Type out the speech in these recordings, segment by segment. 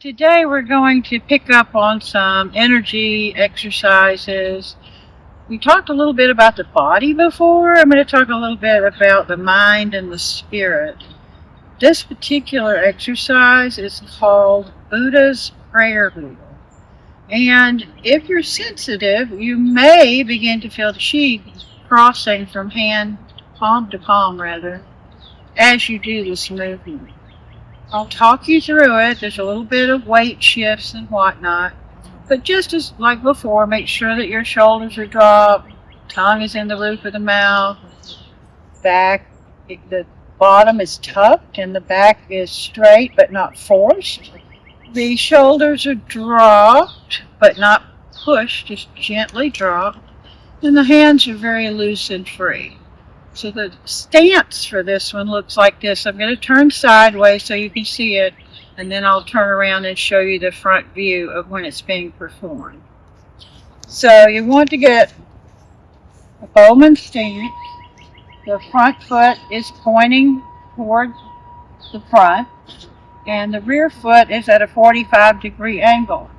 Today we're going to pick up on some energy exercises. We talked a little bit about the body before. I'm going to talk a little bit about the mind and the spirit. This particular exercise is called Buddha's prayer wheel. And if you're sensitive, you may begin to feel the chi crossing from palm to palm as you do this movement. I'll talk you through it. There's a little bit of weight shifts and whatnot. But just as like before, make sure that your shoulders are dropped, tongue is in the roof of the mouth, the bottom is tucked and the back is straight but not forced. The shoulders are dropped but not pushed, just gently dropped. And the hands are very loose and free. So the stance for this one looks like this. I'm going to turn sideways so you can see it, and then I'll turn around and show you the front view of when it's being performed. So you want to get a bowman stance. The front foot is pointing toward the front, and the rear foot is at a 45-degree angle.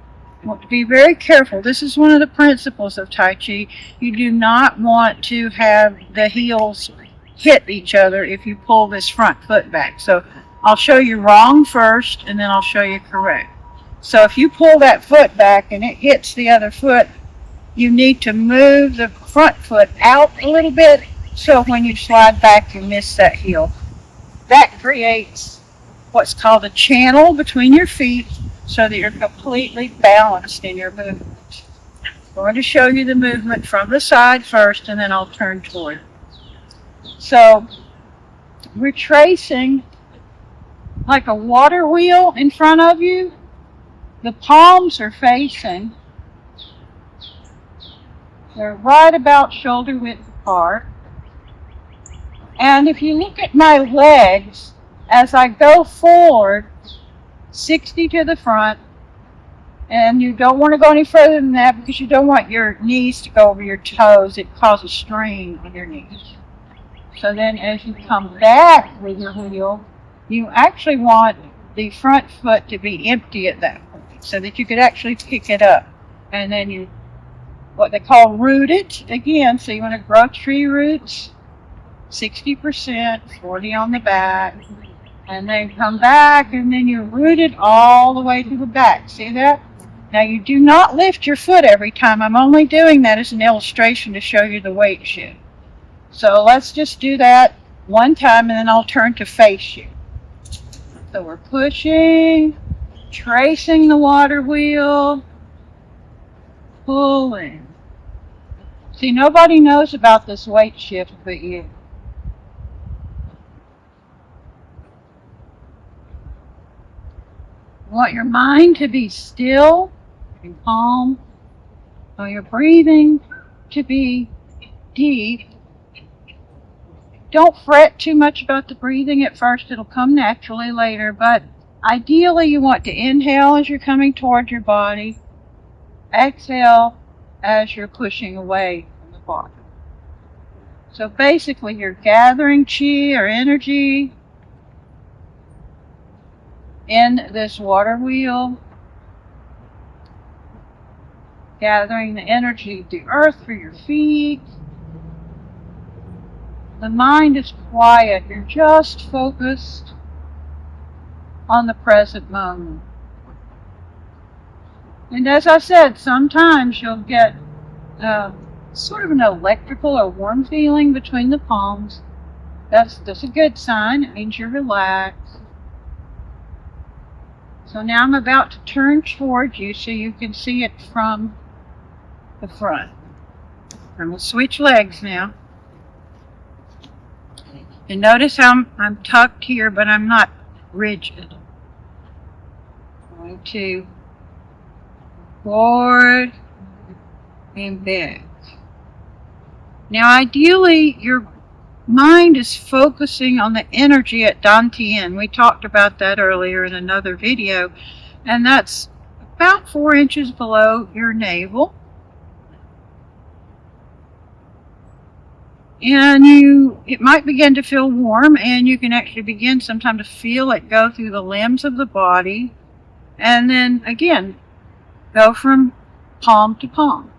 You want to be very careful. This is one of the principles of Tai Chi. You do not want to have the heels hit each other if you pull this front foot back. So I'll show you wrong first, and then I'll show you correct. So if you pull that foot back and it hits the other foot, you need to move the front foot out a little bit so when you slide back, you miss that heel. That creates what's called a channel between your feet, so that you're completely balanced in your movement. I'm going to show you the movement from the side first, and then I'll turn toward it. So we're tracing like a water wheel in front of you. The palms are facing. They're right about shoulder width apart. And if you look at my legs, as I go forward, 60 to the front, and you don't want to go any further than that because you don't want your knees to go over your toes. It causes strain on your knees. So then as you come back with your wheel, you actually want the front foot to be empty at that point so that you could actually pick it up. And then you, what they call root it again. So you want to grow tree roots, 60%, 40 on the back. And then come back, and then you root it all the way to the back. See that? Now you do not lift your foot every time. I'm only doing that as an illustration to show you the weight shift. So let's just do that one time, and then I'll turn to face you. So we're pushing, tracing the water wheel, pulling. See, nobody knows about this weight shift but you. You want your mind to be still and calm. You want your breathing to be deep. Don't fret too much about the breathing at first. It'll come naturally later. But ideally, you want to inhale as you're coming toward your body. Exhale as you're pushing away from the body. So basically, you're gathering chi or energy in this water wheel, gathering the energy of the earth for your feet. The mind is quiet. You're just focused on the present moment. And as I said, sometimes you'll get sort of an electrical or warm feeling between the palms. That's a good sign. It means you're relaxed. So now I'm about to turn towards you so you can see it from the front. I'm going to switch legs now. And notice how I'm tucked here, but I'm not rigid. I'm going to forward and back. Now ideally, your mind is focusing on the energy at Dantian. We talked about that earlier in another video, and that's about 4 inches below your navel. And it might begin to feel warm, and you can actually begin sometime to feel it go through the limbs of the body And then again, go from palm to palm.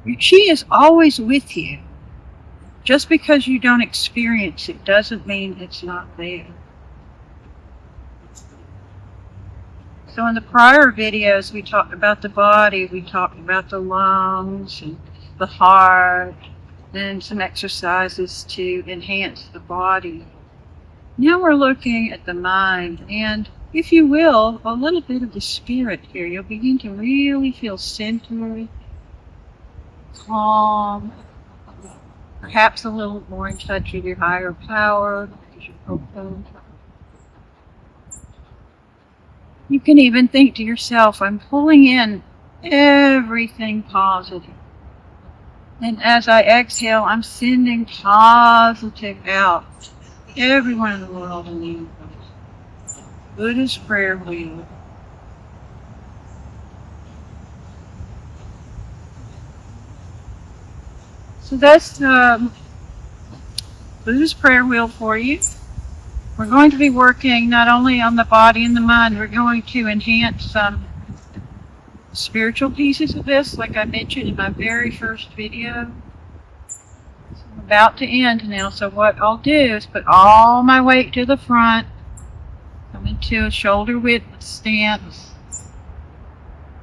Chi is always with you. Just because you don't experience it doesn't mean it's not there. So in the prior videos, we talked about the body, we talked about the lungs and the heart, and some exercises to enhance the body. Now we're looking at the mind, and if you will, a little bit of the spirit here. You'll begin to really feel centered, calm, perhaps a little more in touch with your higher power, because you're open. You can even think to yourself, I'm pulling in everything positive. And as I exhale, I'm sending positive out. Everyone in the world and the universe. Buddha's prayer wheel. So that's Buddha's prayer wheel for you. We're going to be working not only on the body and the mind, we're going to enhance some spiritual pieces of this, like I mentioned in my very first video. I'm about to end now, so what I'll do is put all my weight to the front, come into a shoulder width stance,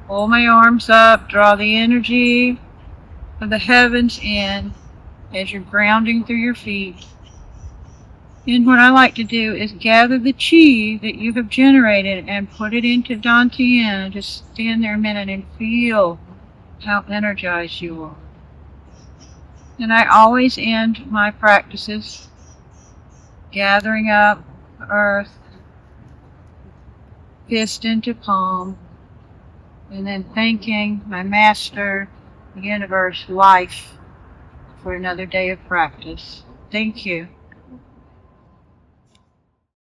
pull my arms up, draw the energy of the heavens in as you're grounding through your feet. And what I like to do is gather the chi that you have generated and put it into Dantian. Just stand there a minute and feel how energized you are. And I always end my practices gathering up earth, fist into palm, and then thanking my master, the universe, life, for another day of practice. Thank you.